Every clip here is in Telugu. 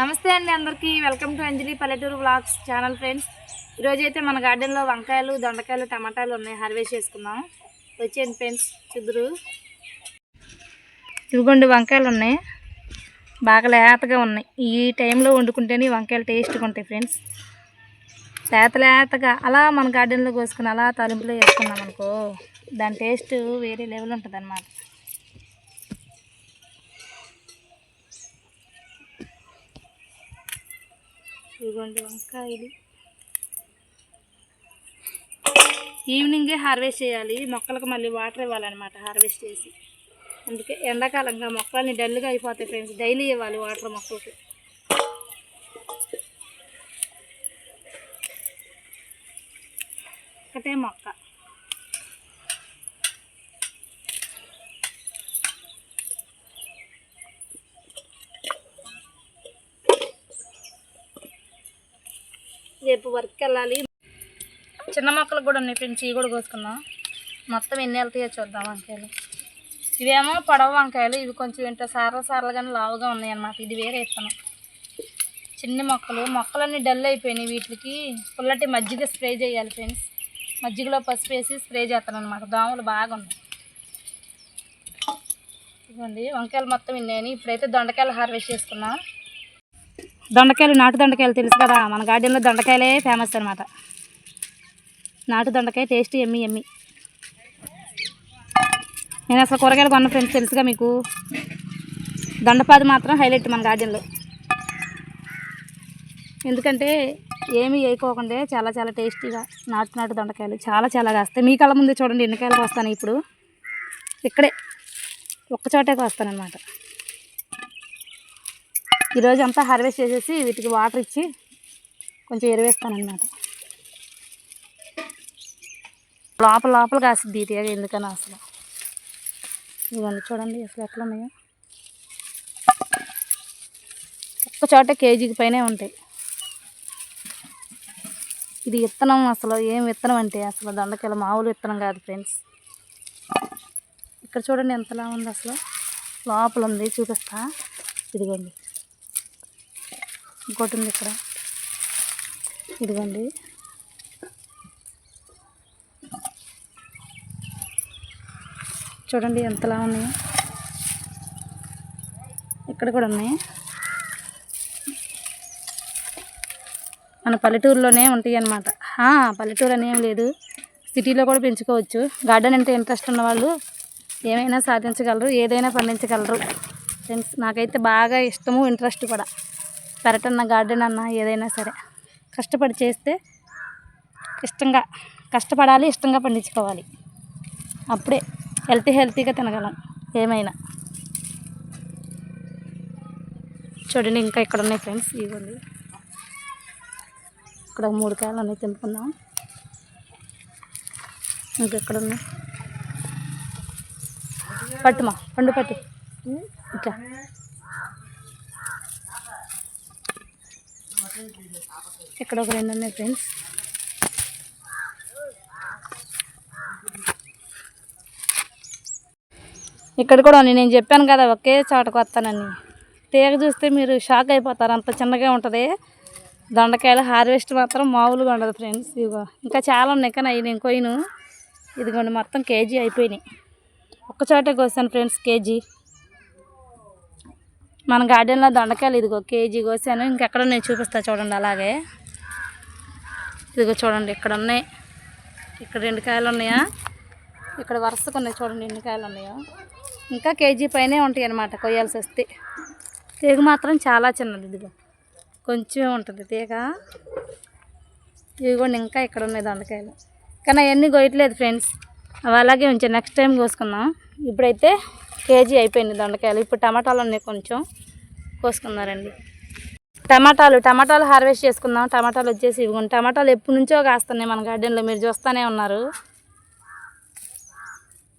నమస్తే అండి అందరికీ వెల్కమ్ టు అంజలి పల్లెటూరు వ్లాగ్స్ ఛానల్ ఫ్రెండ్స్. ఈరోజైతే మన గార్డెన్లో వంకాయలు, దొండకాయలు, టమాటాలు ఉన్నాయి. హార్వెస్ట్ చేసుకుందాం. వచ్చేయండి ఫ్రెండ్స్, చూద్దరు. ఇవిగోండి వంకాయలు ఉన్నాయి, బాగా లేతగా ఉన్నాయి. ఈ టైంలో వండుకుంటేనే వంకాయలు టేస్ట్గా ఉంటాయి ఫ్రెండ్స్. లేతగా అలా మన గార్డెన్లో కోసుకుని అలా తాలింపులో వేసుకున్నాం అనుకో, దాని టేస్ట్ వేరే లెవెల్ ఉంటుంది అన్నమాట. ఇదిగోండి వంకాయలు. ఈవినింగే హార్వెస్ట్ చేయాలి, మొక్కలకు మళ్ళీ వాటర్ ఇవ్వాలన్నమాట హార్వెస్ట్ చేసి. అందుకే ఎండాకాలంగా మొక్కల్ని డల్గా అయిపోతాయి ఫ్రెండ్స్, డైలీ ఇవ్వాలి వాటర్ మొక్కలకి. ఒకటే మొక్క రేపు వర్క్కి వెళ్ళాలి. చిన్న మొక్కలు కూడా ఉన్నాయి ఫ్రెండ్స్, ఇవి కూడా కోసుకుందాం. మొత్తం ఎన్ని వెళ్తాయో చూద్దాం వంకాయలు. ఇవేమో పొడవ వంకాయలు, ఇవి కొంచెం ఏంటో సారలుగానే లావుగా ఉన్నాయి అన్నమాట. ఇది వేరే ఇత్తనం. చిన్న మొక్కలన్నీ డల్ అయిపోయినాయి. వీటికి పుల్లటి మజ్జిగ స్ప్రే చేయాలి ఫ్రెండ్స్. మజ్జిగలో పసుపు వేసి స్ప్రే చేస్తాను అనమాట. దోమలు బాగా ఉన్నాయి. ఇదిగోండి వంకాయలు మొత్తం ఇన్నాయని. ఇప్పుడైతే దొండకాయలు హార్వెస్ట్ చేసుకున్నాం. దొండకాయలు, నాటు దొండకాయలు తెలుసు కదా, మన గార్డెన్లో దొండకాయలే ఫేమస్ అనమాట. నాటు దొండకాయ టేస్ట్ ఎమ్మి. నేను అసలు కూరగాయలు కొన్న ఫ్రెండ్స్, తెలుసుగా మీకు. దొండపాది మాత్రం హైలైట్ మన గార్డెన్లో. ఎందుకంటే ఏమీ వేయకోకుండా చాలా టేస్టీగా నాటు దొండకాయలు చాలా కాస్తాయి. మీ కళ్ళ ముందే చూడండి ఎన్ని కాయలు వస్తాను. ఇప్పుడు ఇక్కడే ఒక్కచోటే వస్తానన్నమాట. ఈరోజు అంతా హార్వెస్ట్ చేసేసి వీటికి వాటర్ ఇచ్చి కొంచెం ఎరువేస్తానన్నమాట. లోపల కాసిద్ది తీగ, ఎందుకని అసలు. ఇవన్నీ చూడండి అసలు ఎట్లా ఉన్నాయో. ఒక్కచోట కేజీకి పైనే ఉంటాయి. ఇది విత్తనం, అసలు ఏం విత్తనం అంటే అసలు దొండకాయలు మామూలు విత్తనం కాదు ఫ్రెండ్స్. ఇక్కడ చూడండి ఎంతలా ఉంది, అసలు లోపల ఉంది. చూపిస్తా, ఇదిగోండి. ఇంకోటి ఉంది ఇక్కడ, ఇదిగోండి. చూడండి ఎంతలా ఉన్నాయి. ఇక్కడ కూడా ఉన్నాయి. మన పల్లెటూరులోనే ఉంటాయి అన్నమాట. పల్లెటూరు అని ఏం లేదు, సిటీలో కూడా పెంచుకోవచ్చు. గార్డెన్ అంటే ఇంట్రెస్ట్ ఉన్నవాళ్ళు ఏమైనా సాధించగలరు, ఏదైనా పండించగలరు ఫ్రెండ్స్. నాకైతే బాగా ఇష్టము, ఇంట్రెస్ట్ కూడా. పెరటన్న, గార్డెన్ అన్న ఏదైనా సరే కష్టపడి చేస్తే ఇష్టంగా కష్టపడాలి, ఇష్టంగా పండించుకోవాలి. అప్పుడే హెల్తీగా తినగలం ఏమైనా. చూడండి ఇంకా ఇక్కడ ఉన్నాయి ఫ్రెండ్స్, ఇవ్వండి. ఇక్కడ 3 కాయలు ఉన్నాయి, తెంపుకుందాం. ఇంకెక్కడ ఉన్నాయి, పట్టుమా పండు పట్టు. ఇట్లా ఇక్కడ ఒక 2 ఉన్నాయి ఫ్రెండ్స్. ఇక్కడ కూడా ఉన్నాయి. నేను చెప్పాను కదా ఒకే చోటకు వస్తానని. తీగ చూస్తే మీరు షాక్ అయిపోతారు, అంత చిన్నగా ఉంటుంది. దొండకాయలు హార్వెస్ట్ మాత్రం మామూలుగా ఉండదు ఫ్రెండ్స్. ఇదిగో ఇంకా చాలా ఉన్నాయి, కానీ అవి నేను కొయ్యను. ఇదిగోండి మొత్తం కేజీ అయిపోయినాయి. ఒక్కచోటే కోసాను ఫ్రెండ్స్, కేజీ. మన గార్డెన్లో దొండకాయలు ఇదిగో కేజీ కోసాను. ఇంకెక్కడ నేను చూపిస్తా చూడండి. అలాగే ఇదిగో చూడండి ఇక్కడ ఉన్నాయి. ఇక్కడ 2 కాయలు ఉన్నాయా, ఇక్కడ వరుసగా ఉన్నాయి. చూడండి ఎన్ని కాయలు ఉన్నాయో. ఇంకా కేజీ పైనే ఉంటాయి అన్నమాట కొయ్యాల్సి వస్తే. తీగ మాత్రం చాలా చిన్నది, ఇదిగో కొంచెమే ఉంటుంది తీగ. ఇదిగోండి ఇంకా ఇక్కడ ఉన్నాయి దొండకాయలు, కానీ అవన్నీ కొయ్యట్లేదు ఫ్రెండ్స్. అవి అలాగే ఉంచాను, నెక్స్ట్ టైం కోసుకుందాం. ఇప్పుడైతే కేజీ అయిపోయింది దొండకాయలు. ఇప్పుడు టమాటాలు ఉన్నాయి, కొంచెం కోసుకున్నారండి. టమాటాలు హార్వెస్ట్ చేసుకుందాం. టమాటాలు వచ్చేసి ఇవ్వండి. టమాటాలు ఎప్పటి నుంచో కాస్తున్నాయి మన గార్డెన్లో, మీరు చూస్తూనే ఉన్నారు.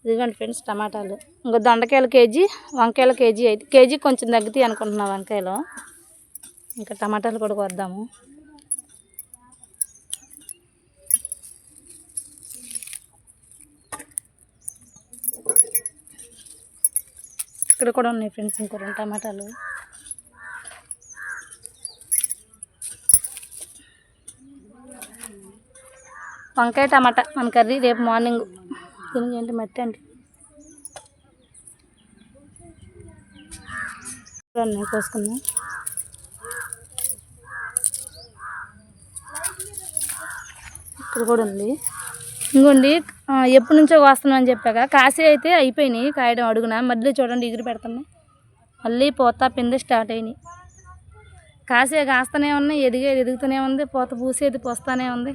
ఇదిగోండి ఫ్రెండ్స్ టమాటాలు. ఇంకా దొండకాయలు కేజీ, వంకాయలు కేజీ. అయితే కేజీ కొంచెం తగ్గుతాయి అనుకుంటున్నా వంకాయలు. ఇంకా టమాటాలు కూడా కొద్దాము. ఇక్కడ కూడా ఉన్నాయి ఫ్రెండ్స్ ఇంకో 2 టమాటాలు. వంకాయ టమాటా మన కర్రీ రేపు మార్నింగ్. దీనికి ఏంటి మట్టి అంటే కోసుకుందాం. ఇక్కడ కూడా ఉంది. ఇంకోండి ఎప్పటి నుంచో కోస్తున్నాం అని చెప్పాక కాశీ అయితే అయిపోయినాయి కాయడం అడుగున. మళ్ళీ చూడండి ఎగిరి పెడుతున్నాయి. మళ్ళీ పోతా పిండి స్టార్ట్ అయినాయి. కాసే కాస్తూనే ఉన్నాయి, ఎదుగుతూనే ఉంది, పూత పూసేది పోస్తూనే ఉంది.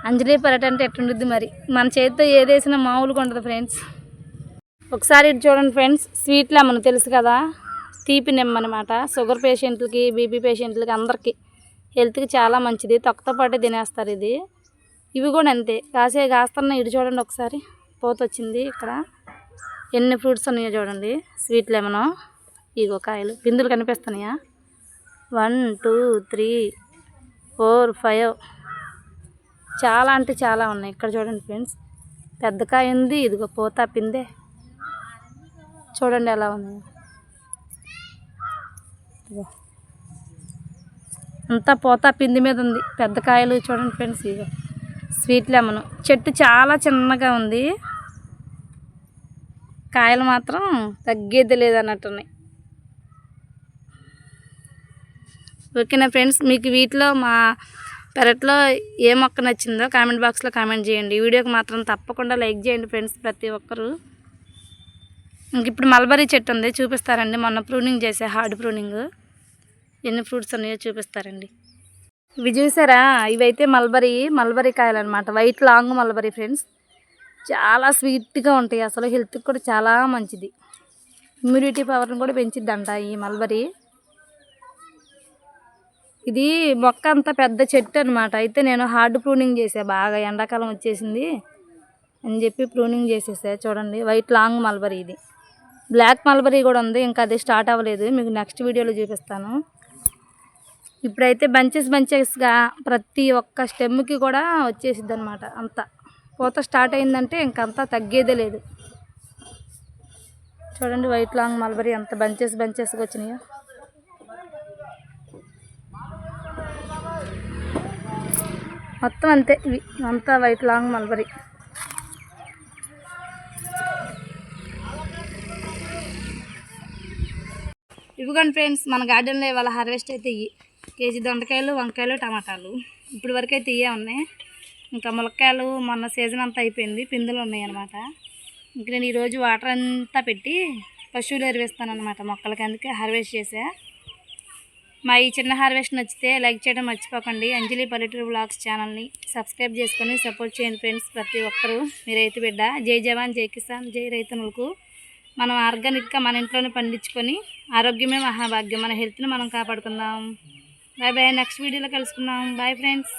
అంజలి పర్యటన అంటే ఎట్టుండిద్ది మరి. మన చేతితో ఏదేసినా మామూలుగా ఉండదు ఫ్రెండ్స్. ఒకసారి ఇటు చూడండి ఫ్రెండ్స్, స్వీట్ లెమన్ తెలుసు కదా, తీపి నిమ్మ అనమాట. షుగర్ పేషెంట్లకి, బీపీ పేషెంట్లకి అందరికీ హెల్త్కి చాలా మంచిది. తొక్కతో పాటే తినేస్తారు ఇది. ఇవి కూడా అంతే, కాస్తున్నాయి. ఇటు చూడండి ఒకసారి, పూత వచ్చింది. ఇక్కడ ఎన్ని ఫ్రూట్స్ ఉన్నాయో చూడండి. స్వీట్ లెమను, ఇగో కాయలు పిందులు కనిపిస్తున్నాయా? 1 2 3 4 5 చాలా అంటే చాలా ఉన్నాయి. ఇక్కడ చూడండి ఫ్రెండ్స్, పెద్ద కాయ ఉంది. ఇదిగో పూత పిందే చూడండి ఎలా ఉంది. అంతా పూత పిండి మీద ఉంది. పెద్ద కాయలు చూడండి ఫ్రెండ్స్. ఇగో స్వీట్ లెమన్ చెట్టు చాలా చిన్నగా ఉంది. కాయలు మాత్రం తగ్గేది లేదన్నట్టున్నాయి. ఓకేనా ఫ్రెండ్స్, మీకు వీటిలో మా పెరట్లో ఏ మొక్క నచ్చిందో కామెంట్ బాక్స్లో కామెంట్ చేయండి. వీడియోకి మాత్రం తప్పకుండా లైక్ చేయండి ఫ్రెండ్స్ ప్రతి ఒక్కరు. ఇంక ఇప్పుడు మల్బరీ చెట్టు ఉంది, చూపిస్తారండి. మొన్న ప్రూనింగ్ చేసే, హార్డ్ ప్రూనింగ్. ఎన్ని ఫ్రూట్స్ ఉన్నాయో చూపిస్తారండి. ఇవి చూసారా, ఇవైతే మల్బరీ కాయలు అనమాట. White long mulberry friends. చాలా స్వీట్గా ఉంటాయి. అసలు హెల్త్కి కూడా చాలా మంచిది. ఇమ్యూనిటీ పవర్ని కూడా పెంచిద్దంట ఈ మల్బరీ. ఇది మొక్క అంతా పెద్ద చెట్టు అనమాట. అయితే నేను హార్డ్ ప్రూనింగ్ చేసా, బాగా ఎండాకాలం వచ్చేసింది అని చెప్పి ప్రూనింగ్ చేసేసా. చూడండి, వైట్ లాంగ్ మల్బరీ. ఇది బ్లాక్ మల్బరీ కూడా ఉంది, ఇంకా అది స్టార్ట్ అవ్వలేదు. మీకు నెక్స్ట్ వీడియోలో చూపిస్తాను. ఇప్పుడైతే బంచెస్గా ప్రతి ఒక్క స్టెమ్కి కూడా వచ్చేసిద్ది అనమాట. అంతా పూత స్టార్ట్ అయిందంటే ఇంకంతా తగ్గేదే లేదు. చూడండి వైట్ లాంగ్ మల్బరీ అంత బంచెస్గా వచ్చినాయో. మొత్తం అంతే, ఇవి అంతా వైట్ లాంగ్ మల్బరీ. ఇవ్వకండి ఫ్రెండ్స్, మన గార్డెన్లో ఇవాళ హార్వెస్ట్ అయితే ఇవి కేజీ దొండకాయలు, వంకాయలు, టమాటాలు. ఇప్పుడు వరకు అయితే ఇవే ఉన్నాయి. ఇంకా ములక్కాయలు మొన్న సీజన్ అంతా అయిపోయింది, పిందులు ఉన్నాయి అనమాట. ఇంక నేను ఈరోజు వాటర్ అంతా పెట్టి పశువులు ఎరువేస్తాను అనమాట మొక్కలకి. అందుకే హార్వెస్ట్ చేసా. మా ఈ చిన్న హార్వెస్ట్ నచ్చితే లైక్ చేయడం మర్చిపోకండి. అంజలి పల్లెటూరు వ్లాగ్స్ ఛానల్ని సబ్స్క్రైబ్ చేసుకొని సపోర్ట్ చేయండి ఫ్రెండ్స్ ప్రతి ఒక్కరూ. మీ రైతు బిడ్డ. జై జవాన్, జై కిసాన్, జై రైతన్నలకు. మనం ఆర్గానిక్గా మన ఇంట్లోనే పండించుకొని ఆరోగ్యమే మహాభాగ్యం. మన హెల్త్ని మనం కాపాడుకుందాం. బాయ్ బాయ్, నెక్స్ట్ వీడియోలో కలుసుకుందాం. Bye friends.